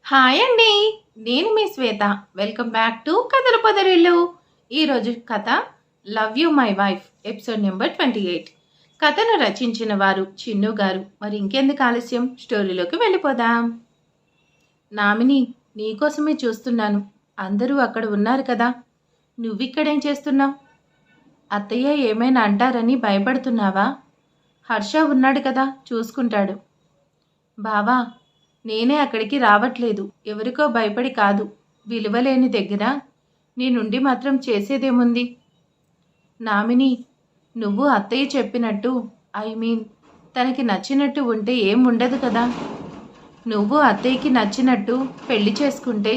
Hi అండి. నేను మీ శ్వేత. Welcome back to కథల పొదరిల్లు. ఈరోజు కథ love you my wife episode number 28. కథను రచించిన వారు చిన్ను గారు. మరి ఇంకెందుకు ఆలస్యం, స్టోరీలోకి వెళ్ళిపోదాం. నామిని, నీకోసమే చూస్తున్నాను. అందరూ అక్కడ ఉన్నారు కదా, నువ్విక్కడేం చేస్తున్నావు? అత్తయ్య ఏమైనా అంటారని భయపడుతున్నావా? హర్ష ఉన్నాడు కదా, చూసుకుంటాడు. బావా, నేనే అక్కడికి రావట్లేదు. ఎవరికో భయపడి కాదు. విలువలేని దగ్గర నీ నుండి మాత్రం చేసేదేముంది? నామిని, నువ్వు అత్తయ్య చెప్పినట్టు, తనకి నచ్చినట్టు ఉంటే ఏం ఉండదు కదా. నువ్వు అత్తయ్యకి నచ్చినట్టు పెళ్లి చేసుకుంటే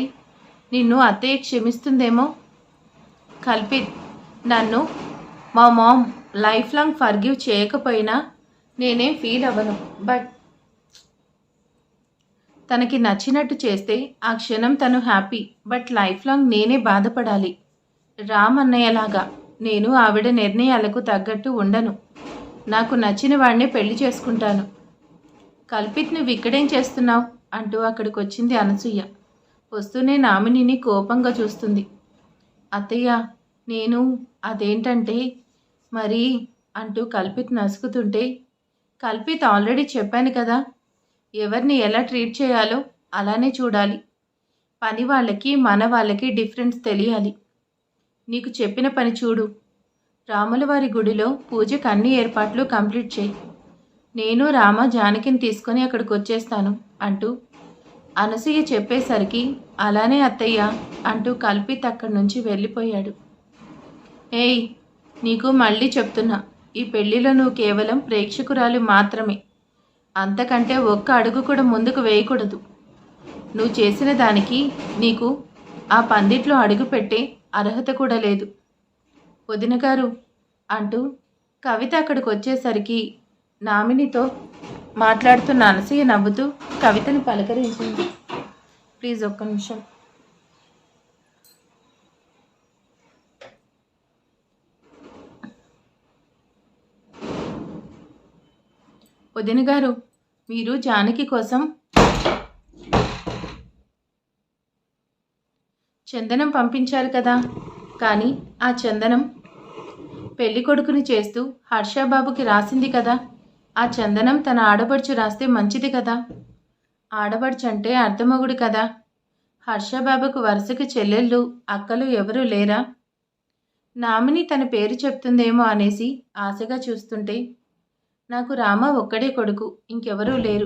నిన్ను అత్తయ్య క్షమిస్తుందేమో. కల్పిత్, నన్ను మా మామ్ లైఫ్ లాంగ్ ఫర్గివ్ చేయకపోయినా నేనేం ఫీల్ అవ్వను. బట్ తనకి నచ్చినట్టు చేస్తే ఆ క్షణం తను హ్యాపీ. బట్ లైఫ్ లాంగ్ నేనే బాధపడాలి. రామ్ అన్నయ్యలాగా నేను ఆవిడ నిర్ణయాలకు తగ్గట్టు ఉండను. నాకు నచ్చిన వాడినే పెళ్లి చేసుకుంటాను. కల్పిత్, నువ్వు ఇక్కడేం చేస్తున్నావు అంటూ అక్కడికి వచ్చింది అనసూయ. వస్తూనే నామినిని కోపంగా చూస్తుంది. అత్తయ్య, నేను అదేంటంటే మరి అంటూ కల్పిత్ నసుకుతుంటే, కల్పిత్, ఆల్రెడీ చెప్పాను కదా, ఎవరిని ఎలా ట్రీట్ చేయాలో అలానే చూడాలి. పని వాళ్ళకి మన వాళ్ళకి డిఫరెన్స్ తెలియాలి. నీకు చెప్పిన పని చూడు. రాములవారి గుడిలో పూజకు అన్ని ఏర్పాట్లు కంప్లీట్ చేయి. నేను రామ జానకిని తీసుకొని అక్కడికి వచ్చేస్తాను అంటూ అనసూయ చెప్పేసరికి, అలానే అత్తయ్య అంటూ కల్పిత్ అక్కడి నుంచి వెళ్ళిపోయాడు. ఏయ్, నీకు మళ్ళీ చెప్తున్నా, ఈ పెళ్లిలో నువ్వు కేవలం ప్రేక్షకురాలు మాత్రమే. అంతకంటే ఒక్క అడుగు కూడా ముందుకు వేయకూడదు. నువ్వు చేసిన దానికి నీకు ఆ పందిట్లో అడుగు పెట్టే అర్హత కూడా లేదు. వదిన గారు అంటూ కవిత అక్కడికి వచ్చేసరికి నామినితో మాట్లాడుతున్న అనసూయ నవ్వుతూ కవితని పలకరించింది. ప్లీజ్ ఒక్క నిమిషం. వదిన గారు, మీరు జానకి కోసం చందనం పంపించారు కదా, కానీ ఆ చందనం పెళ్లి కొడుకుని చేస్తూ హర్షబాబుకి రాసింది కదా. ఆ చందనం తన ఆడపడుచు రాస్తే మంచిది కదా. ఆడపడుచు అంటే అర్ధమగుడు కదా. హర్షబాబుకు వరుసకు చెల్లెళ్ళు అక్కలు ఎవరూ లేరా? నామిని తన పేరు చెప్తుందేమో అనేసి ఆశగా చూస్తుంటే, నాకు రామ ఒక్కడే కొడుకు, ఇంకెవరూ లేరు.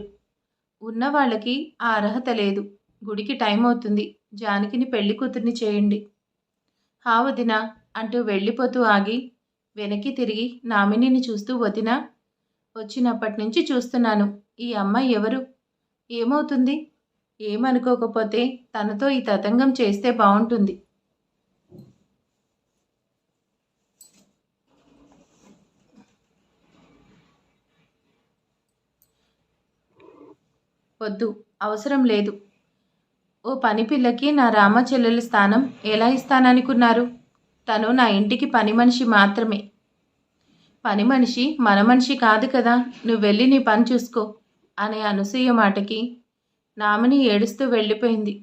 ఉన్న వాళ్ళకి ఆ అర్హత లేదు. గుడికి టైం అవుతుంది, జానకిని పెళ్లి కూతుర్ని చేయండి. హా వదినా అంటూ వెళ్ళిపోతూ ఆగి వెనక్కి తిరిగి నామినిని చూస్తూ, వదినా, వచ్చినప్పటి నుంచి చూస్తున్నాను. ఈ అమ్మాయి ఎవరు? ఏమవుతుంది? ఏమనుకోకపోతే తనతో ఈ తతంగం చేస్తే బాగుంటుంది. వద్దు, అవసరం లేదు. ఓ పని పిల్లకి నా రామ చెల్లెల స్థానం ఎలా ఇస్తాననుకున్నారు? తను నా ఇంటికి పని మనిషి మాత్రమే. పని మనిషి మన మనిషి కాదు కదా. నువ్వు వెళ్ళి నీ పని చూసుకో అనే అనసూయ మాటకి నామిని ఏడుస్తూ వెళ్ళిపోయింది.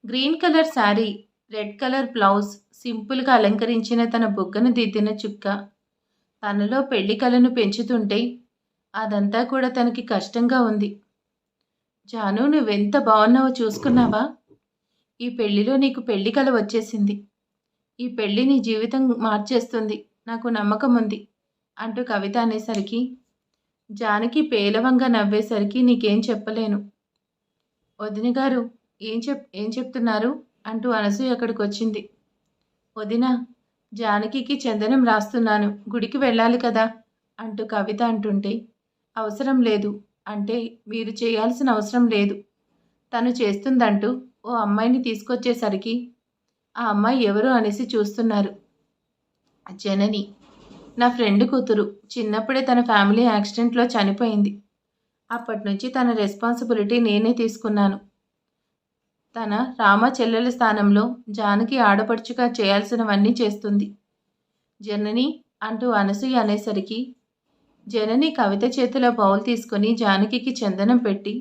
Green colour sari, red colour blouse, సింపుల్గా అలంకరించిన తన బుగ్గను దిద్దిన చుక్క తనలో పెళ్లి కలను పెంచుతుంటే అదంతా కూడా తనకి కష్టంగా ఉంది. జాను, నువ్వెంత బాగున్నావో చూసుకున్నావా? ఈ పెళ్లిలో నీకు పెళ్లి కల వచ్చేసింది. ఈ పెళ్లి నీ జీవితం మార్చేస్తుంది, నాకు నమ్మకం ఉంది అంటూ కవిత అనేసరికి జానకి పేలవంగా నవ్వేసరికి నీకేం చెప్పలేను. వదిన గారు, ఏం చెప్తున్నారు అంటూ అనసూయ అక్కడికి వచ్చింది. వదిన, జానకికి చందనం రాస్తున్నాను, గుడికి వెళ్ళాలి కదా అంటూ కవిత అంటుంటే, అవసరం లేదు అంటే మీరు చేయాల్సిన అవసరం లేదు, తను చేస్తుందంటూ ఓ అమ్మాయిని తీసుకొచ్చేసరికి ఆ అమ్మాయి ఎవరు అనేసి చూస్తున్నారు. జనని, నా ఫ్రెండ్ కూతురు. చిన్నప్పుడే తన ఫ్యామిలీ యాక్సిడెంట్లో చనిపోయింది. అప్పటి నుంచి తన రెస్పాన్సిబిలిటీ నేనే తీసుకున్నాను. తన రామ చెల్లెల స్థానంలో జానకి ఆడపడుచుగా చేయాల్సినవన్నీ చేస్తుంది. జనని అంటూ అనసూయ అనేసరికి జనని కవిత చేతిలో బౌల్ తీసుకొని జానకికి చందనం పెట్టి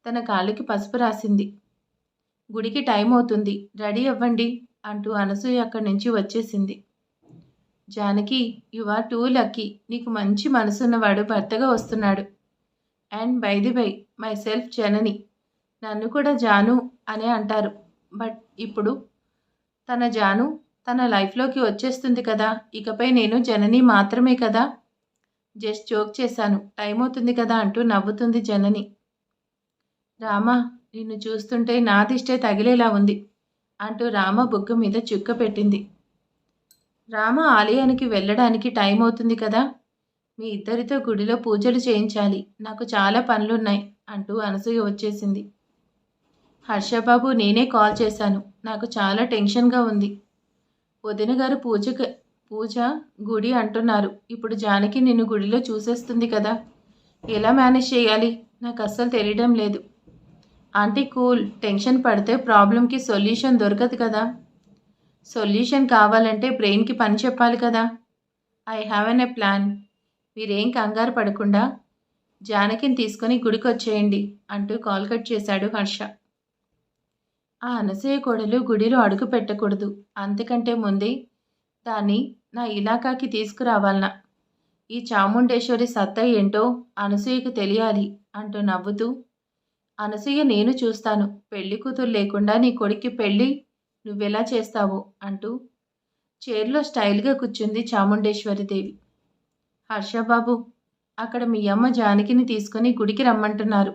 తన కాళ్ళకి పసుపు రాసింది. గుడికి టైం అవుతుంది, రెడీ అవ్వండి అంటూ అనసూయ అక్కడి నుంచి వచ్చేసింది. Janaki, you are too lucky. నీకు మంచి మనసున్నవాడు భర్తగా వస్తున్నాడు. And by the by, my self Janani. నన్ను కూడా జాను అనే అంటారు. బట్ ఇప్పుడు తన జాను తన లైఫ్లోకి వచ్చేస్తుంది కదా, ఇకపై నేను జనని మాత్రమే కదా. జస్ట్ జోక్ చేశాను, టైం అవుతుంది కదా అంటూ నవ్వుతుంది జనని. రామా, నిన్ను చూస్తుంటే నా దిష్టే తగిలేలా ఉంది అంటూ రామ బుగ్గ మీద చుక్క పెట్టింది. రామ ఆలయానికి వెళ్ళడానికి టైం అవుతుంది కదా, మీ ఇద్దరితో గుడిలో పూజలు చేయించాలి, నాకు చాలా పనులున్నాయి అంటూ అనసూయ వచ్చేసింది. హర్షబాబు, నేనే కాల్ చేశాను, నాకు చాలా టెన్షన్గా ఉంది. వదిన గారు పూజ గుడి అంటున్నారు. ఇప్పుడు జానకి నిన్ను గుడిలో చూసేస్తుంది కదా, ఎలా మేనేజ్ చేయాలి నాకు అస్సలు తెలియడం లేదు. ఆంటీ కూల్, టెన్షన్ పడితే ప్రాబ్లంకి సొల్యూషన్ దొరకదు కదా. సొల్యూషన్ కావాలంటే బ్రెయిన్కి పని చెప్పాలి కదా. I have an a plan. మీరేం కంగారు పడకుండా జానకిని తీసుకొని గుడికి వచ్చేయండి అంటూ కాల్ కట్ చేశాడు హర్ష. ఆ అనసూయ కోడలు గుడిలో అడుగు పెట్టకూడదు, అంతకంటే ముందే దాన్ని నా ఇలాకాకి తీసుకురావాలనా. ఈ చాముండేశ్వరి సత్తా ఏంటో అనసూయకు తెలియాలి అంటూ నవ్వుతూ, అనసూయ, నేను చూస్తాను, పెళ్లి కూతురు లేకుండా నీ కొడుక్కి పెళ్ళి నువ్వెలా చేస్తావో అంటూ చైర్లో స్టైల్గా కూర్చుంది చాముండేశ్వరిదేవి. హర్షబాబు, అక్కడ మీ అమ్మ జానకిని తీసుకుని గుడికి రమ్మంటున్నారు.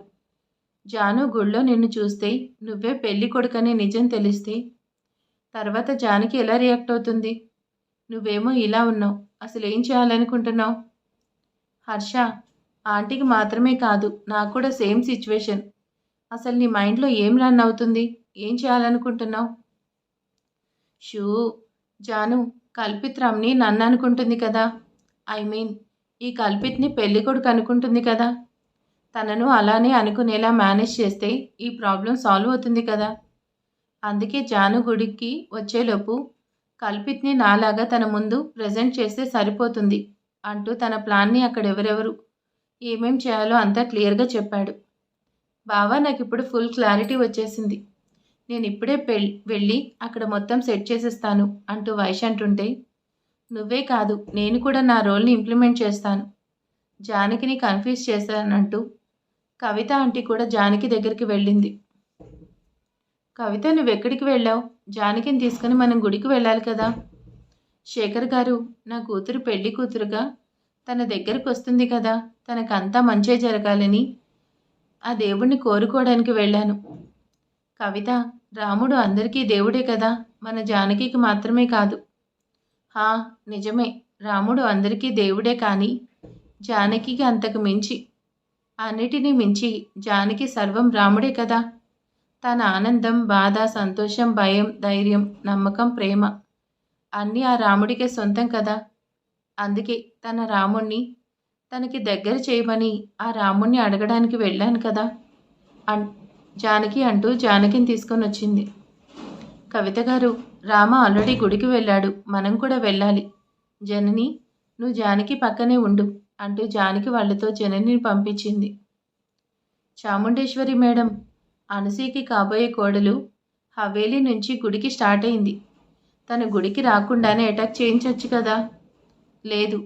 జాను గుళ్ళో నిన్ను చూస్తే నువ్వే పెళ్లి కొడుకనే నిజం తెలిస్తే తర్వాత జానకి ఎలా రియాక్ట్ అవుతుంది? నువ్వేమో ఇలా ఉన్నావు, అసలు ఏం చేయాలనుకుంటున్నావు? హర్ష, ఆంటీకి మాత్రమే కాదు, నాకు కూడా సేమ్ సిచ్యువేషన్. అసలు నీ మైండ్లో ఏం రన్ అవుతుంది? ఏం చేయాలనుకుంటున్నావు? షూ, జాను కల్పిత్ రమ్ని నన్ను అనుకుంటుంది కదా. ఐ మీన్ ఈ కల్పిత్ని పెళ్లి కొడుకు అనుకుంటుంది కదా. తనను అలానే అనుకునేలా మేనేజ్ చేస్తే ఈ ప్రాబ్లం సాల్వ్ అవుతుంది కదా. అందుకే జాను గుడికి వచ్చేలోపు కల్పిత్ని నాలాగా తన ముందు ప్రజెంట్ చేస్తే సరిపోతుంది అంటూ తన ప్లాన్ని అక్కడెవరెవరు ఏమేం చేయాలో అంతా క్లియర్గా చెప్పాడు. బావా, నాకు ఇప్పుడు ఫుల్ క్లారిటీ వచ్చేసింది. నేను ఇప్పుడే వెళ్ళి అక్కడ మొత్తం సెట్ చేసేస్తాను అంటూ వైష్ అంటుంటే, నువ్వే కాదు నేను కూడా నా రోల్ని ఇంప్లిమెంట్ చేస్తాను, జానకిని కన్ఫ్యూజ్ చేశానంటూ కవిత ఆంటీ కూడా జానకి దగ్గరికి వెళ్ళింది. కవిత, నువ్వెక్కడికి వెళ్ళావు? జానకిని తీసుకుని మనం గుడికి వెళ్ళాలి కదా. శేఖర్ గారు, నా కూతురు పెళ్లి కూతురుగా తన దగ్గరకు వస్తుంది కదా, తనకంతా మంచే జరగాలని ఆ దేవుణ్ణి కోరుకోవడానికి వెళ్ళాను. కవిత, రాముడు అందరికీ దేవుడే కదా, మన జానకికి మాత్రమే కాదు. హా, నిజమే, రాముడు అందరికీ దేవుడే, కానీ జానకికి అంతకు మించి, అన్నిటినీ మించి జానకి సర్వం రాముడే కదా. తన ఆనందం, బాధ, సంతోషం, భయం, ధైర్యం, నమ్మకం, ప్రేమ అన్నీ ఆ రాముడికే సొంతం కదా. అందుకే తన రాముణ్ణి తనకి దగ్గర చేయమని ఆ రాముణ్ణి అడగడానికి వెళ్ళాను కదా జానకి అంటూ జానకిని తీసుకొని వచ్చింది. కవిత గారు, రామ ఆల్రెడీ గుడికి వెళ్ళాడు, మనం కూడా వెళ్ళాలి. జనని, నువ్వు జానకి పక్కనే ఉండు అంటూ జానకి వాళ్ళతో జననిని పంపించింది. చాముండేశ్వరి మేడం, అనసూయకి కాబోయే కోడలు హవేలీ నుంచి గుడికి స్టార్ట్ అయింది. తన గుడికి రాకుండానే అటాక్ చేయించవచ్చు కదా. లేదు,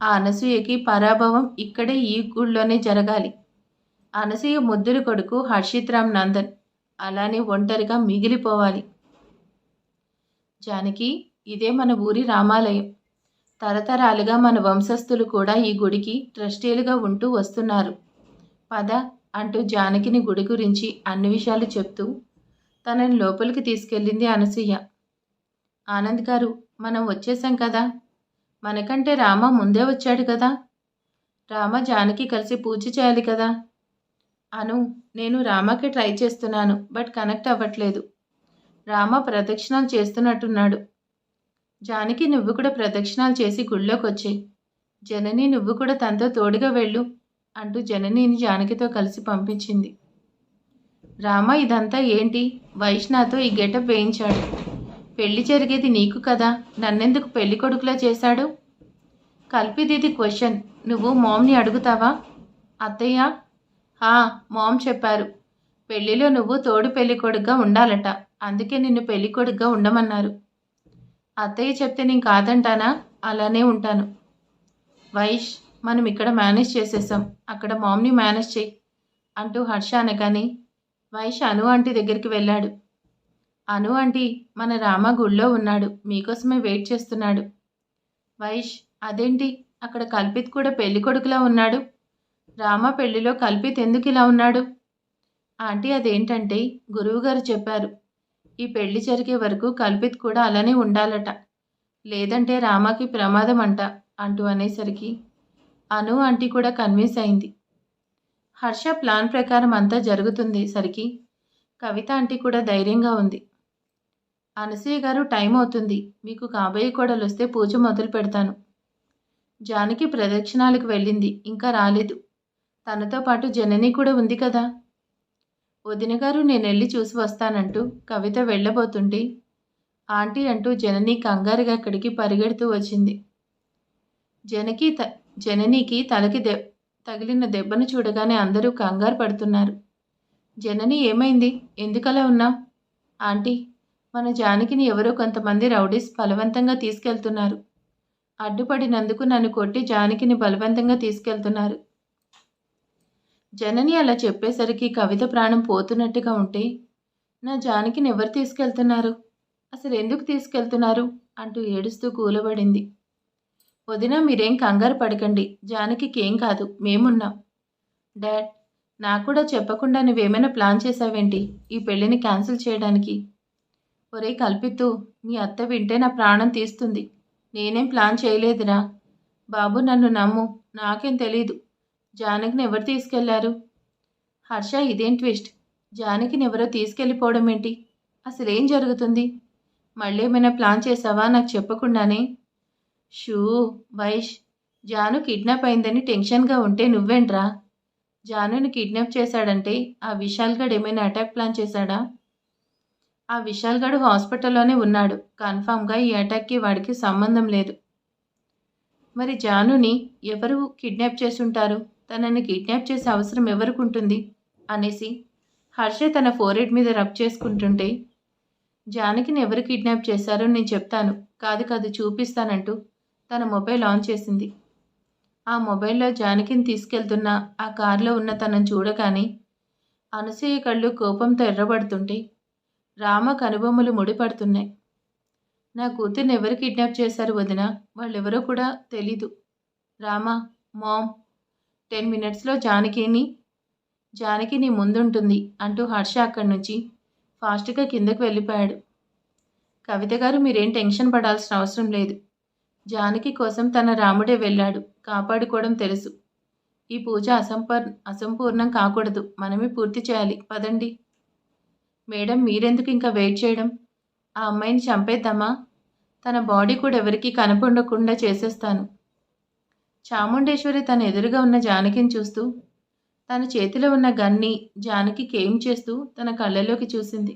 ఆ అనసూయకి పరాభవం ఇక్కడే ఈ గుళ్ళోనే జరగాలి. అనసూయ ముద్దుల కొడుకు హర్షిత్ రామ్ నందన్ అలానే ఒంటరిగా మిగిలిపోవాలి. జానకి, ఇదే మన ఊరి రామాలయం. తరతరాలుగా మన వంశస్థులు కూడా ఈ గుడికి ట్రస్టీలుగా ఉంటూ వస్తున్నారు. పద అంటూ జానకిని గుడి గురించి అన్ని విషయాలు చెప్తూ తనని లోపలికి తీసుకెళ్ళింది అనసూయ. ఆనంద్ గారు, మనం వచ్చేసాం కదా. మనకంటే రామ ముందే వచ్చాడు కదా. రామ జానకి కలిసి పూజ చేయాలి కదా. అను, నేను రామకి ట్రై చేస్తున్నాను, బట్ కనెక్ట్ అవ్వట్లేదు. రామ ప్రదక్షిణాలు చేస్తున్నట్టున్నాడు. జానకి, నువ్వు కూడా ప్రదక్షిణాలు చేసి గుళ్ళోకి వచ్చేయి. జనని, నువ్వు కూడా తనతో తోడుగా వెళ్ళు అంటూ జననిని జానకితో కలిసి పంపించింది. రామ, ఇదంతా ఏంటి? వైష్ణతో ఈ గెటప్ వేయించాడు. పెళ్లి జరిగేది నీకు కదా, నన్నెందుకు పెళ్లి కొడుకులా చేశాడు? కల్పిదిది క్వశ్చన్, నువ్వు మామ్ని అడుగుతావా? అత్తయ్య, మామ్ చెప్పారు, పెళ్లిలో నువ్వు తోడు పెళ్ళికొడుకుగా ఉండాలట. అందుకే నిన్ను పెళ్ళికొడుకుగా ఉండమన్నారు. అత్తయ్య చెప్తే నేను కాదంటానా? అలానే ఉంటాను. వైష్, మనం ఇక్కడ మేనేజ్ చేసేసాం. అక్కడ మామ్ని మేనేజ్ చెయ్యి అంటూ హర్ష అనగానే వైష్ అను ఆంటీ దగ్గరికి వెళ్ళాడు. అను ఆంటీ, మన రామ గుళ్ళో ఉన్నాడు. మీకోసమే వెయిట్ చేస్తున్నాడు. వైష్, అదేంటి అక్కడ కల్పిత్ కూడా పెళ్లి కొడుకులా ఉన్నాడు? రామ పెళ్లిలో కల్పిత్ ఎందుకు ఇలా ఉన్నాడు? ఆంటీ, అదేంటంటే గురువుగారు చెప్పారు, ఈ పెళ్లి జరిగే వరకు కల్పిత్ కూడా అలానే ఉండాలట. లేదంటే రామాకి ప్రమాదం అంట అంటూ అనేసరికి అను ఆంటీ కూడా కన్విన్స్ అయింది. హర్ష ప్లాన్ ప్రకారం అంతా జరుగుతుంది సరికి కవిత ఆంటీ కూడా ధైర్యంగా ఉంది. అనసూయ గారు, టైం అవుతుంది. మీకు కాబోయే కోడలు వస్తే పూజ మొదలు పెడతాను. జానకి ప్రదక్షిణాలకు వెళ్ళింది, ఇంకా రాలేదు. తనతో పాటు జనని కూడా ఉంది కదా. వదిన గారు, నేనెళ్ళి చూసి వస్తానంటూ కవిత వెళ్ళబోతుంటే ఆంటీ అంటూ జనని కంగారుగా అక్కడికి పరిగెడుతూ వచ్చింది. జననికి తలకి తగిలిన దెబ్బను చూడగానే అందరూ కంగారు పడుతున్నారు. జనని, ఏమైంది? ఎందుకలా ఉన్నావు? ఆంటీ, మన జానకిని ఎవరో కొంతమంది రౌడీస్ బలవంతంగా తీసుకెళ్తున్నారు. అడ్డుపడినందుకు నన్ను కొట్టి జానకిని బలవంతంగా తీసుకెళ్తున్నారు. జనని అలా చెప్పేసరికి కవిత ప్రాణం పోతున్నట్టుగా ఉంటే, నా జానకిని ఎవరు తీసుకెళ్తున్నారు? అసలు ఎందుకు తీసుకెళ్తున్నారు అంటూ ఏడుస్తూ కూలబడింది. వదిన, మీరేం కంగారు పడకండి. జానకికి ఏం కాదు, మేమున్నాం. డాడ్, నాకు కూడా చెప్పకుండా నువ్వేమైనా ప్లాన్ చేశావేంటి ఈ పెళ్లిని క్యాన్సిల్ చేయడానికి? ఒరే కల్పిత్తు, మీ అత్త వింటే నా ప్రాణం తీస్తుంది. నేనేం ప్లాన్ చేయలేదురా బాబు, నన్ను నమ్ము. నాకేం తెలీదు. జానకిని ఎవరు తీసుకెళ్లారు? హర్ష, ఇదేం ట్విస్ట్? జానకిని ఎవరో తీసుకెళ్ళిపోవడం ఏంటి? అసలేం జరుగుతుంది? మళ్ళీ ఏమైనా ప్లాన్ చేసావా నాకు చెప్పకుండానే? షూ, వైష్, జాను కిడ్నాప్ అయిందని టెన్షన్గా ఉంటే నువ్వేంట్రా? జానుని కిడ్నాప్ చేశాడంటే ఆ విశాల్ గడ్ ఏమైనా అటాక్ ప్లాన్ చేశాడా? ఆ విశాల్ గడు హాస్పిటల్లోనే ఉన్నాడు. కన్ఫామ్గా ఈ అటాక్కి వాడికి సంబంధం లేదు. మరి జానుని ఎవరు కిడ్నాప్ చేసుంటారు? తనని కిడ్నాప్ చేసే అవసరం ఎవరికి ఉంటుంది అనేసి హర్ష తన ఫోరెడ్ మీద రబ్ చేసుకుంటుంటే, జానకిని ఎవరు కిడ్నాప్ చేశారో నేను చెప్తాను, కాదు చూపిస్తానంటూ తన మొబైల్ ఆన్ చేసింది. ఆ మొబైల్లో జానకిని తీసుకెళ్తున్న ఆ కారులో ఉన్న తనను చూడగానే అనసూయ కళ్ళు కోపంతో ఎర్రబడుతుంటే రామ కనుబొమ్మలు ముడిపడుతున్నాయి. నా కూతుర్ని ఎవరు కిడ్నాప్ చేశారు వదిన? వాళ్ళెవరో కూడా తెలీదు. రామా, మామ్, 10 మినిట్స్లో జానకి నీ ముందుంటుంది అంటూ హర్ష అక్కడి నుంచి ఫాస్ట్గా కిందకు వెళ్ళిపోయాడు. కవిత గారు, మీరేం టెన్షన్ పడాల్సిన అవసరం లేదు. జానకి కోసం తన రాముడే వెళ్ళాడు. కాపాడుకోవడం తెలుసు. ఈ పూజ అసంపూర్ణం కాకూడదు. మనమే పూర్తి చేయాలి. పదండి. మేడం, మీరెందుకు ఇంకా వెయిట్ చేయడం? ఆ అమ్మాయిని చంపేద్దామా? తన బాడీ కూడా ఎవరికీ కనపడకుండా చేసేస్తాను. చాముండేశ్వరి తన ఎదురుగా ఉన్న జానకిని చూస్తూ తన చేతిలో ఉన్న గన్ని జానకికి ఏం చేస్తూ తన కళ్ళలోకి చూసింది.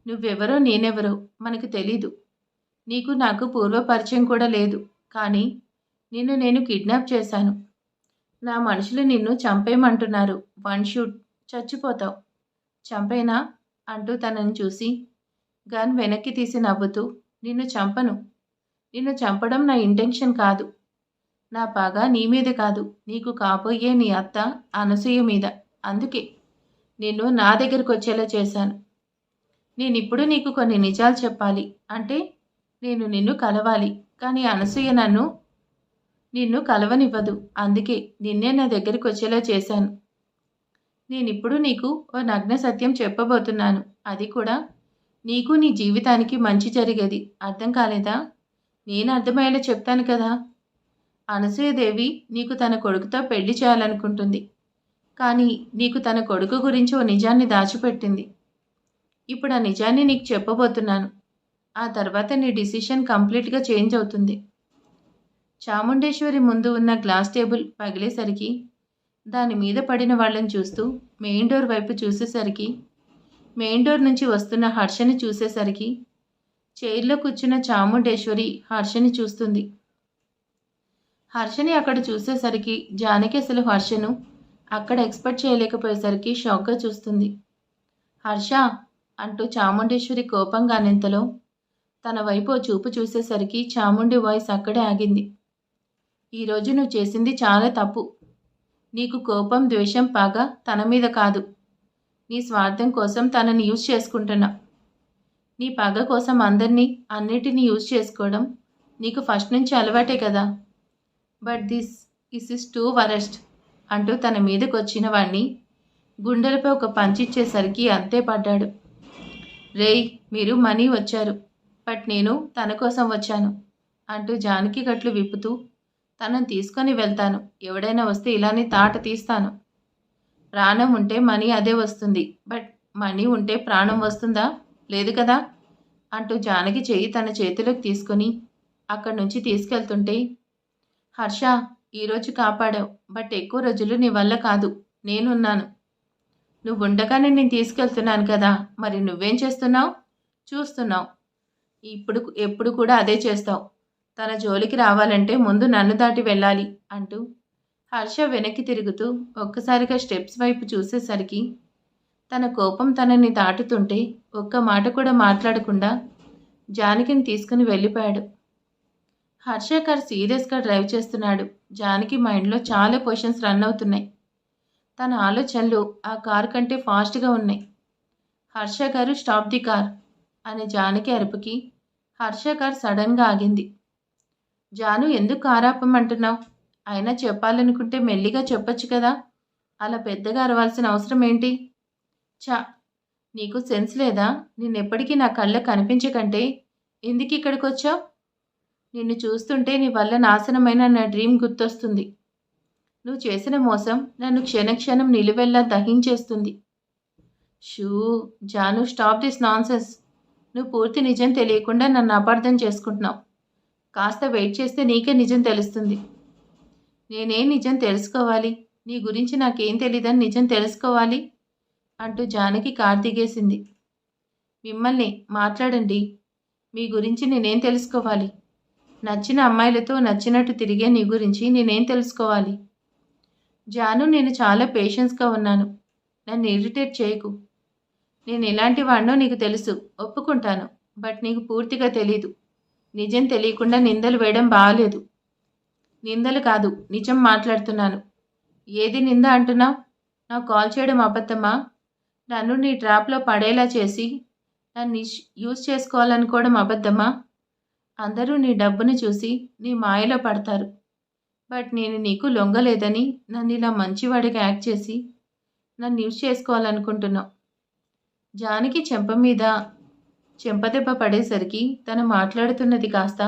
నువ్వెవరో నేనెవరో మనకు తెలీదు. నీకు నాకు పూర్వపరిచయం కూడా లేదు. కానీ నిన్ను నేను కిడ్నాప్ చేశాను. నా మనుషులు నిన్ను చంపేయమంటున్నారు. 1 షూట్, చచ్చిపోతావు. చంపేనా అంటూ తనని చూసి గన్ వెనక్కి తీసి నవ్వుతూ, నిన్ను చంపను. నిన్ను చంపడం నా ఇంటెన్షన్ కాదు. నా పగ నీ మీద కాదు, నీకు కాబోయే నీ అత్త అనసూయ మీద. అందుకే నిన్ను నా దగ్గరకు వచ్చేలా చేశాను. నేనిప్పుడు నీకు కొన్ని నిజాలు చెప్పాలి. అంటే నేను నిన్ను కలవాలి. కానీ అనసూయ నిన్ను కలవనివ్వదు. అందుకే నిన్నే నా దగ్గరికి వచ్చేలా చేశాను. నేనిప్పుడు నీకు ఓ నగ్న సత్యం చెప్పబోతున్నాను. అది కూడా నీకు నీ జీవితానికి మంచి జరిగేది. అర్థం కాలేదా? నేను అర్థమయ్యేలా చెప్తాను కదా. అనసూయదేవి నీకు తన కొడుకుతో పెళ్లి చేయాలనుకుంటుంది. కానీ నీకు తన కొడుకు గురించి ఓ నిజాన్ని దాచిపెట్టింది. ఇప్పుడు ఆ నిజాన్ని నీకు చెప్పబోతున్నాను. ఆ తర్వాత నీ డిసిషన్ కంప్లీట్గా చేంజ్ అవుతుంది. చాముండేశ్వరి ముందు ఉన్న గ్లాస్ టేబుల్ పగిలేసరికి దాని మీద పడిన వాళ్ళని చూస్తూ మెయిన్ డోర్ వైపు చూసేసరికి, మెయిన్ డోర్ నుంచి వస్తున్న హర్షని చూసేసరికి చైర్లో కూర్చున్న చాముండేశ్వరి హర్షని చూస్తుంది. హర్షని అక్కడ చూసేసరికి జానకి అసలు హర్షను అక్కడ ఎక్స్పెక్ట్ చేయలేకపోయేసరికి షాక్గా చూస్తుంది. హర్ష అంటూ చాముండేశ్వరి కోపంగా అనేంతలో తన వైపు ఓ చూపు చూసేసరికి చాముండి వాయిస్ అక్కడే ఆగింది. ఈరోజు నువ్వు చేసింది చాలా తప్పు. నీకు కోపం, ద్వేషం, పగ తన మీద కాదు. నీ స్వార్థం కోసం తనని యూజ్ చేసుకుంటున్నా. నీ పగ కోసం అన్నిటినీ యూజ్ చేసుకోవడం నీకు ఫస్ట్ నుంచి అలవాటే కదా. బట్ ఇస్ టూ వరస్ట్ అంటూ తన మీదకి వచ్చిన వాణ్ణి గుండెలపై ఒక పంచిచ్చేసరికి అంతే పడ్డాడు. రేయ్, మీరు మనీ వచ్చారు, బట్ నేను తన కోసం వచ్చాను అంటూ జానకి గట్లు విప్పుతూ తనను తీసుకొని వెళ్తాను. ఎవడైనా వస్తే ఇలానే తాట తీస్తాను. ప్రాణం ఉంటే మనీ అదే వస్తుంది, బట్ మనీ ఉంటే ప్రాణం వస్తుందా? లేదు కదా అంటూ జానకి చెయ్యి తన చేతిలోకి తీసుకొని అక్కడి నుంచి తీసుకెళ్తుంటే, హర్ష, ఈరోజు కాపాడావు, బట్ ఎక్కువ రోజులు నీ వల్ల కాదు. నేనున్నాను. నువ్వుండగానే నేను తీసుకెళ్తున్నాను కదా, మరి నువ్వేం చేస్తున్నావు? చూస్తున్నావు. ఎప్పుడు కూడా అదే చేస్తావు. తన జోలికి రావాలంటే ముందు నన్ను దాటి వెళ్ళాలి అంటూ హర్ష వెనక్కి తిరుగుతూ ఒక్కసారిగా స్టెప్స్ వైపు చూసేసరికి తన కోపం తనని దాటుతుంటే ఒక్క మాట కూడా మాట్లాడకుండా జానకిని తీసుకుని వెళ్ళిపోయాడు. హర్ష కార్ సీరియస్గా డ్రైవ్ చేస్తున్నాడు. జానకి మైండ్లో చాలా క్వశ్చన్స్ రన్ అవుతున్నాయి. తన ఆలోచనలు ఆ కార్ కంటే ఫాస్ట్గా ఉన్నాయి. హర్ష గారు, స్టాప్ ది కార్ అనే జానకి అరుపుకి హర్ష కార్ సడన్గా ఆగింది. జాను, ఎందుకు కార్ ఆపమంటున్నావు? అయినా చెప్పాలనుకుంటే మెల్లిగా చెప్పొచ్చు కదా. అలా పెద్దగా అరవాల్సిన అవసరం ఏంటి? చా, నీకు సెన్స్ లేదా? నిన్నెప్పటికీ నా కళ్ళ కనిపించకంటే ఎందుకు ఇక్కడికి వచ్చావు? నిన్ను చూస్తుంటే నీ వల్ల నాశనమైన నా డ్రీమ్ గుర్తొస్తుంది. నువ్వు చేసిన మోసం నన్ను క్షణక్షణం నిలువెల్లా దహించేస్తుంది. Shh, Janu, stop this nonsense. నువ్వు పూర్తి నిజం తెలియకుండా నన్ను అపార్థం చేసుకుంటున్నావు. కాస్త వెయిట్ చేస్తే నీకే నిజం తెలుస్తుంది. నేనేం నిజం తెలుసుకోవాలి? నీ గురించి నాకేం తెలీదని నిజం తెలుసుకోవాలి అంటూ జానకి కార్ దిగేసింది. మిమ్మల్ని మాట్లాడండి. మీ గురించి నేనేం తెలుసుకోవాలి? నచ్చిన అమ్మాయిలతో నచ్చినట్టు తిరిగే నీ గురించి నేనేం తెలుసుకోవాలి? జాను, నేను చాలా పేషెన్స్గా ఉన్నాను. నన్ను ఇరిటేట్ చేయకు. నేను ఎలాంటి వాడినో నీకు తెలుసు, ఒప్పుకుంటాను. బట్ నీకు పూర్తిగా తెలీదు. నిజం తెలియకుండా నిందలు వేయడం బాగాలేదు. నిందలు కాదు, నిజం మాట్లాడుతున్నాను. ఏది నింద అంటున్నావు? నాకు కాల్ చేయడం అబద్ధమా? నన్ను నీ ట్రాప్లో పడేలా చేసి నన్ను యూజ్ చేసుకోవాలనుకోవడం అబద్ధమా? అందరూ నీ డబ్బును చూసి నీ మాయలో పడతారు. బట్ నేను నీకు లొంగలేదని నన్ను ఇలా మంచివాడిగా యాక్ట్ చేసి నన్ను యూజ్ చేసుకోవాలనుకుంటున్నావు. జానకి చెంపదెబ్బ పడేసరికి తను మాట్లాడుతున్నది కాస్త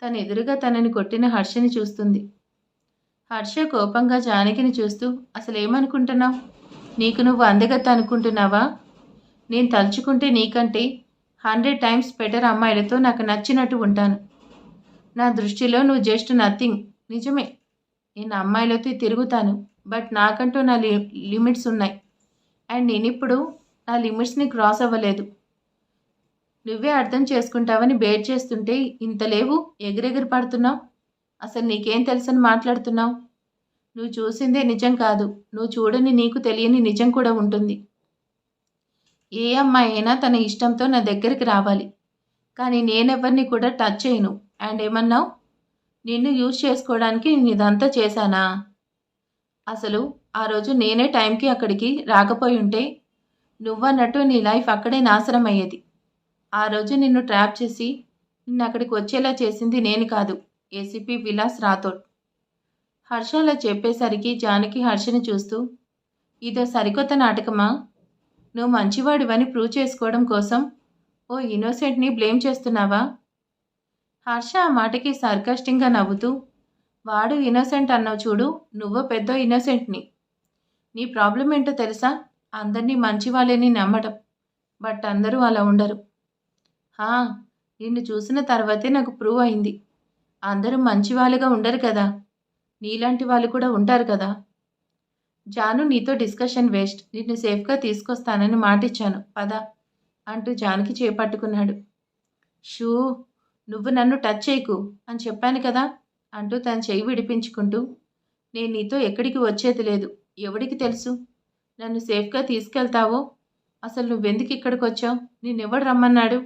తన ఎదురుగా తనని కొట్టిన హర్షని చూస్తుంది. హర్ష కోపంగా జానకిని చూస్తూ, అసలేమనుకుంటున్నావు? నీకు నువ్వు అందగత్త అనుకుంటున్నావా? నేను తలుచుకుంటే నీకంటే 100 times బెటర్ అమ్మాయిలతో నాకు నచ్చినట్టు ఉంటాను. నా దృష్టిలో నువ్వు జస్ట్ నథింగ్. నిజమే, నేను అమ్మాయిలతో తిరుగుతాను, బట్ నాకంటూ నా లిమిట్స్ ఉన్నాయి. అండ్ నేనిప్పుడు నా లిమిట్స్ని క్రాస్ అవ్వలేదు. నువ్వే అర్థం చేసుకుంటావని బేర్ చేస్తుంటే ఇంత లేవు, ఎగిరెగిరి పడుతున్నావు. అసలు నీకేం తెలుసని మాట్లాడుతున్నావు? నువ్వు చూసిందే నిజం కాదు, నువ్వు చూడని నీకు తెలియని నిజం కూడా ఉంటుంది. ఏ అమ్మాయి అయినా తన ఇష్టంతో నా దగ్గరికి రావాలి, కానీ నేనెవరిని కూడా టచ్ చేయను. అండ్ ఏమన్నావు? నిన్ను యూజ్ చేసుకోవడానికి నేను ఇదంతా చేశానా? అసలు ఆ రోజు నేనే టైంకి అక్కడికి రాకపోయి ఉంటే నువ్వన్నట్టు నీ లైఫ్ అక్కడే నాశనం అయ్యేది. ఆ రోజు నిన్ను ట్రాప్ చేసి నిన్ను అక్కడికి వచ్చేలా చేసింది నేను కాదు, ఏసీపీ విలాస్ రాథోడ్. హర్ష అలా చెప్పేసరికి జానకి హర్షని చూస్తూ, ఇదో సరికొత్త నాటకమా? నువ్వు మంచివాడివని ప్రూవ్ చేసుకోవడం కోసం ఓ ఇన్నోసెంట్ని బ్లేమ్ చేస్తున్నావా? హర్ష ఆ మాటకి సర్కాస్టింగ్గా నవ్వుతూ, వాడు ఇన్నోసెంట్ అన్నావు చూడు, నువ్వు పెద్ద ఇన్నోసెంట్ని. నీ ప్రాబ్లం ఏంటో తెలుసా? అందరినీ మంచి వాళ్ళని నమ్మడం, బట్ అందరూ అలా ఉండరు. నిన్ను చూసిన తర్వాతే నాకు ప్రూవ్ అయింది. అందరూ మంచి వాళ్ళుగా ఉండరు కదా, నీలాంటి వాళ్ళు కూడా ఉంటారు కదా. జాను, నీతో డిస్కషన్ వేస్ట్. నిన్ను సేఫ్గా తీసుకొస్తానని మాటిచ్చాను, పద అంటూ జానకి చేపట్టుకున్నాడు. షూ, నువ్వు నన్ను టచ్ చేయకు అని చెప్పాను కదా అంటూ తన చెయ్యి విడిపించుకుంటూ, నేను నీతో ఎక్కడికి వచ్చేది లేదు, ఎవడికి తెలుసు? నన్ను సేఫ్‌గా తీసుకెళ్తావో? అసలు నువ్వెందుకు ఇక్కడికొచ్చావు? నిన్నెవడు రమ్మన్నాడు?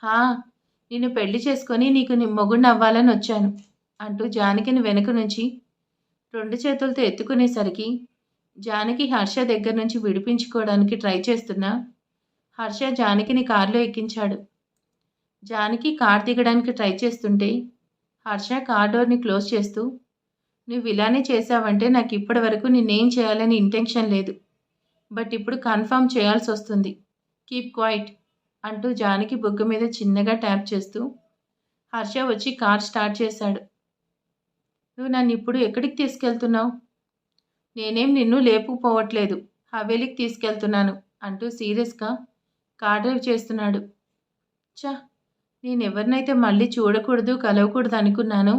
హా! నిన్ను పెళ్లి చేసుకొని నీకు మొగుడినవ్వాలనొచ్చాను అంటూ జానకిని వెనుక నుంచి 2 చేతులతో ఎత్తుకునేసరికి జానకి హర్ష దగ్గర నుంచి విడిపించుకోవడానికి ట్రై చేస్తున్నా హర్ష జానకిని కారులో ఎక్కించాడు. జానకి కారు దిగడానికి ట్రై చేస్తుంటే హర్ష కార్ డోర్ని క్లోజ్ చేస్తూ, నువ్వు ఇలానే చేశావంటే నాకు ఇప్పటి వరకు నిన్నేం చేయాలని ఇంటెన్షన్ లేదు. బట్ ఇప్పుడు కన్ఫర్మ్ చేయాల్సి వస్తుంది. కీప్ క్వైట్ అంటూ జానకి బుగ్గ మీద చిన్నగా ట్యాప్ చేస్తూ హర్ష వచ్చి కార్ స్టార్ట్ చేశాడు. నువ్వు నన్ను ఇప్పుడు ఎక్కడికి తీసుకెళ్తున్నావు? నేనేం నిన్ను లేపుకుపోవట్లేదు, హవేలీకి తీసుకెళ్తున్నాను అంటూ సీరియస్గా కార్ డ్రైవ్ చేస్తున్నాడు. చా, నేనెవరినైతే మళ్ళీ చూడకూడదు కలవకూడదు అనుకున్నానో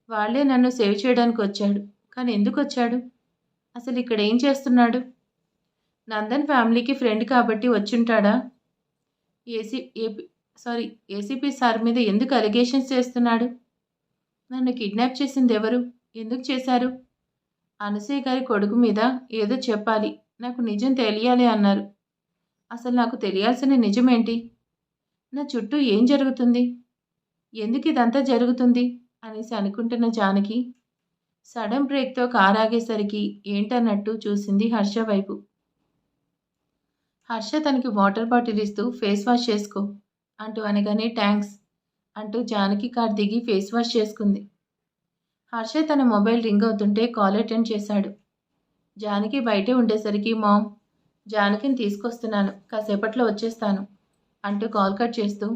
వాళ్ళే నన్ను సేవ్ చేయడానికి వచ్చాడు. కానీ ఎందుకు వచ్చాడు? అసలు ఇక్కడ ఏం చేస్తున్నాడు? నందన్ ఫ్యామిలీకి ఫ్రెండ్ కాబట్టి వచ్చుంటాడా? ఏసీపీ సార్ మీద ఎందుకు అలిగేషన్స్ చేస్తున్నాడు? నన్ను కిడ్నాప్ చేసింది ఎవరు? ఎందుకు చేశారు? అనసూయ గారి కొడుకు మీద ఏదో చెప్పాలి, నాకు నిజం తెలియాలి అన్నారు. అసలు నాకు తెలియాల్సిన నిజమేంటి? నా చుట్టూ ఏం జరుగుతుంది? ఎందుకు ఇదంతా జరుగుతుంది అనేసి అనుకుంటున్న జానకి సడన్ బ్రేక్తో కారు ఆగేసరికి ఏంటన్నట్టు చూసింది హర్ష వైపు. హర్ష తనకి వాటర్ బాటిల్ ఇస్తూ ఫేస్ వాష్ చేసుకో అంటూ అనగానే థ్యాంక్స్ అంటూ జానకి కార్ దిగి ఫేస్ వాష్ చేసుకుంది. హర్ష తన మొబైల్ రింగ్ అవుతుంటే కాల్ అటెండ్ చేశాడు. జానకి బయటే ఉండేసరికి మామ్, జానకిని తీసుకొస్తున్నాను, కాసేపట్లో వచ్చేస్తాను అంటూ కాల్ కట్ చేస్తూ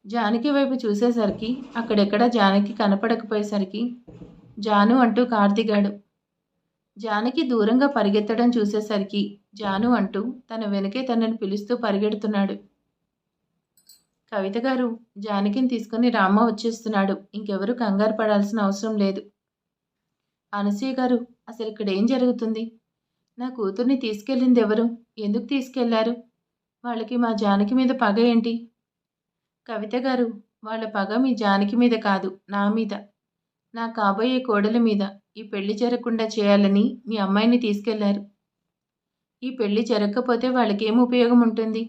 జానకి వైపు చూసేసరికి అక్కడెక్కడ జానకి కనపడకపోయేసరికి జాను అంటూ కార్ దిగాడు. జానకి దూరంగా పరిగెత్తడం చూసేసరికి జాను అంటూ తన వెనకే తనని పిలుస్తూ పరిగెడుతున్నాడు. కవిత గారు, జానకిని తీసుకుని రామ్మ వచ్చేస్తున్నాడు, ఇంకెవరూ కంగారు పడాల్సిన అవసరం లేదు. అనసూయ గారు, అసలు ఇక్కడ ఏం జరుగుతుంది? నా కూతుర్ని తీసుకెళ్ళింది ఎవరు? ఎందుకు తీసుకెళ్లారు? వాళ్ళకి మా జానకి మీద పగ ఏంటి? కవిత గారు, వాళ్ళ పగ మీ జానకి మీద కాదు, నా మీద, నా కాబోయే కోడలి మీద. ఈ పెళ్లి జరగకుండా చేయాలని మీ అమ్మాయిని తీసుకెళ్లారు. ఈ పెళ్లి జరగకపోతే వాళ్ళకేం ఉపయోగం ఉంటుంది?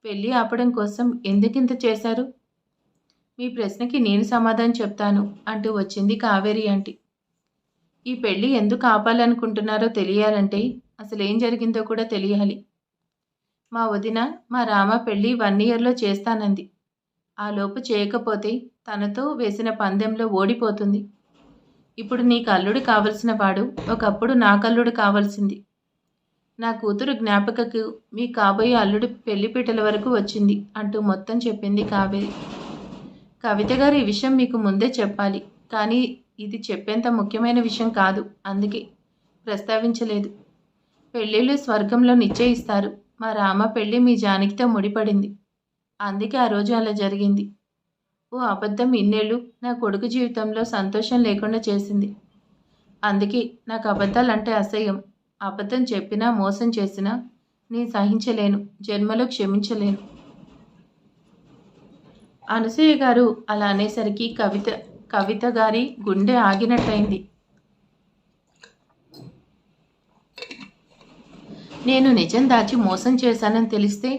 పెళ్లి ఆపడం కోసం ఎందుకింత చేశారు? మీ ప్రశ్నకి నేను సమాధానం చెప్తాను అంటూ వచ్చింది కావేరి ఆంటీ. ఈ పెళ్లి ఎందుకు ఆపాలనుకుంటున్నారో తెలియాలంటే అసలు ఏం జరిగిందో కూడా తెలియాలి. మా వదిన మా రామ పెళ్లి 1 ఇయర్లో చేస్తానంది. ఆ లోపు చేయకపోతే తనతో వేసిన పందెంలో ఓడిపోతుంది. ఇప్పుడు నీకు అల్లుడు కావలసిన వాడు ఒకప్పుడు నాకల్లుడు కావాల్సింది. నా కూతురు జ్ఞాపకకు మీ కాబోయే అల్లుడు పెళ్లిపీటల వరకు వచ్చింది అంటూ మొత్తం చెప్పింది కావేరి. కవిత గారు, ఈ విషయం మీకు ముందే చెప్పాలి, కానీ ఇది చెప్పేంత ముఖ్యమైన విషయం కాదు, అందుకే ప్రస్తావించలేదు. పెళ్ళిళ్ళు స్వర్గంలో నిశ్చయిస్తారు. మా రామ పెళ్ళి మీ జానకితో ముడిపడింది, అందుకే ఆ రోజు అలా జరిగింది. ఓ అబద్ధం ఇన్నేళ్ళు నా కొడుకు జీవితంలో సంతోషం లేకుండా చేసింది. అందుకే నాకు అబద్ధాలంటే అసహ్యం. అబద్ధం చెప్పినా మోసం చేసినా నేను సహించలేను, జన్మలో క్షమించలేను. అనసూయ గారు అలా అనేసరికి కవిత గారి గుండె ఆగినట్టయింది. నేను నిజం దాచి మోసం చేశానని తెలిస్తే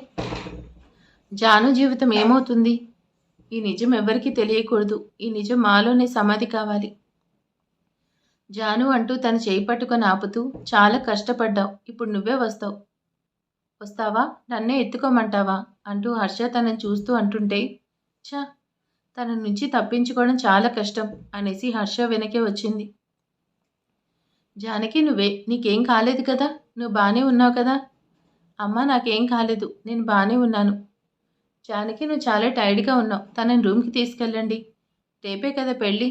జాను జీవితం ఏమవుతుంది? ఈ నిజం ఎవరికీ తెలియకూడదు. ఈ నిజం మాలోనే సమాధి కావాలి. జాను అంటూ తన చేయి పట్టుకొని ఆపుతూ, చాలా కష్టపడ్డావు, ఇప్పుడు నువ్వే వస్తావు. వస్తావా? నన్నే ఎత్తుకోమంటావా అంటూ హర్ష తనని చూస్తూ అంటుంటే, ఛా, తన నుంచి తప్పించుకోవడం చాలా కష్టం అనేసి హర్ష వెనకే వచ్చింది. జానకి, నీకేం కాలేదు కదా? నువ్వు బాగానే ఉన్నావు కదా? అమ్మ, నాకేం కాలేదు, నేను బాగానే ఉన్నాను. జానకి, నువ్వు చాలా టైర్డ్గా ఉన్నావు, తనని రూమ్కి తీసుకెళ్ళండి, రేపే కదా పెళ్ళి,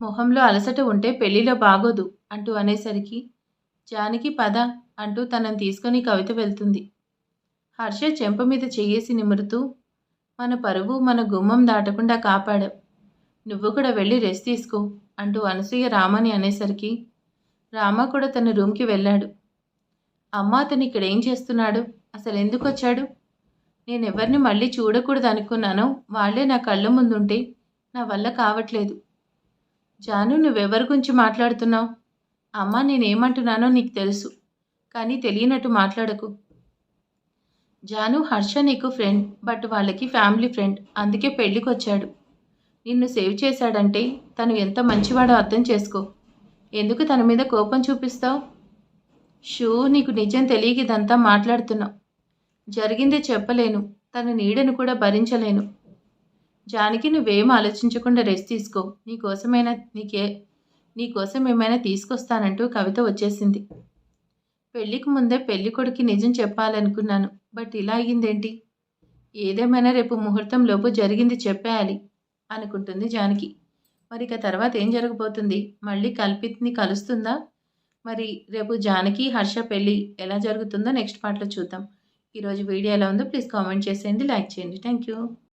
మొహంలో అలసట ఉంటే పెళ్లిలో బాగోదు అంటూ అనేసరికి జానకి పద అంటూ తనని తీసుకొని కవిత వెళ్తుంది. హర్ష చెంప మీద చెయ్యేసి నిమురుతూ, మన పరువు మన గుమ్మం దాటకుండా కాపాడావు, నువ్వు కూడా వెళ్ళి రెస్ట్ తీసుకో అంటూ అనసూయ రామని అనేసరికి రామ కూడా తన రూమ్కి వెళ్ళాడు. అమ్మ, అతను ఇక్కడ ఏం చేస్తున్నాడు? అసలు ఎందుకు వచ్చాడు? నేనెవరిని మళ్ళీ చూడకూడదు అనుకున్నానో వాళ్లే నా కళ్ళ ముందుంటే నా వల్ల కావట్లేదు. జాను, నువ్వెవరి గురించి మాట్లాడుతున్నావు? అమ్మా నేనేమంటున్నానో నీకు తెలుసు, కానీ తెలియనట్టు మాట్లాడకు. జాను, హర్ష నీకు ఫ్రెండ్, బట్ వాళ్ళకి ఫ్యామిలీ ఫ్రెండ్, అందుకే పెళ్ళికొచ్చాడు. నిన్ను సేవ్ చేశాడంటే తను ఎంత మంచివాడో అర్థం చేసుకో. ఎందుకు తన మీద కోపం చూపిస్తావు? నీకు నిజం తెలియక ఇదంతా మాట్లాడుతున్నావు. జరిగిందే చెప్పలేను, తన నీడను కూడా భరించలేను. జానకి, నువ్వేం ఆలోచించకుండా రెస్ట్ తీసుకో. నీకోసం ఏమైనా తీసుకొస్తానంటూ కవిత వచ్చేసింది. పెళ్లికి ముందే పెళ్లి కొడుకు నిజం చెప్పాలనుకున్నాను, బట్ ఇలా అయ్యిందేంటి? ఏదేమైనా రేపు ముహూర్తం లోపు జరిగింది చెప్పేయాలి అనుకుంటుంది జానకి. మరి ఇక తర్వాత ఏం జరగబోతుంది? మళ్ళీ కల్పిత్ని కలుస్తుందా? మరి రేపు జానకి హర్ష పెళ్ళి ఎలా జరుగుతుందో నెక్స్ట్ పార్ట్లో చూద్దాం. ఈరోజు వీడియో ఎలా ఉందో ప్లీజ్ కామెంట్ చేసేయండి, లైక్ చేయండి. Thank you.